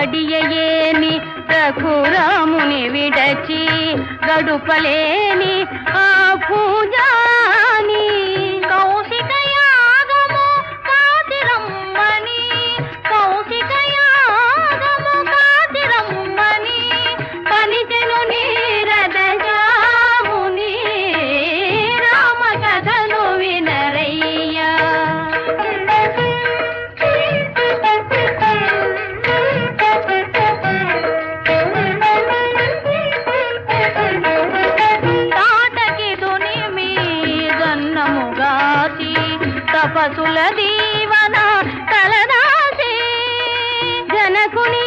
గడియయేని రఘురాముని విడచి గడుపలేని ఆ పూజాని కౌశిక యాగము కాతిరమ్మని కౌశిక యాగము కాతిరమ్మని పలికెను నీరద జాముని రామ కథను వినరయ్యా. తపసుల దీవన తలదాసి జనకుని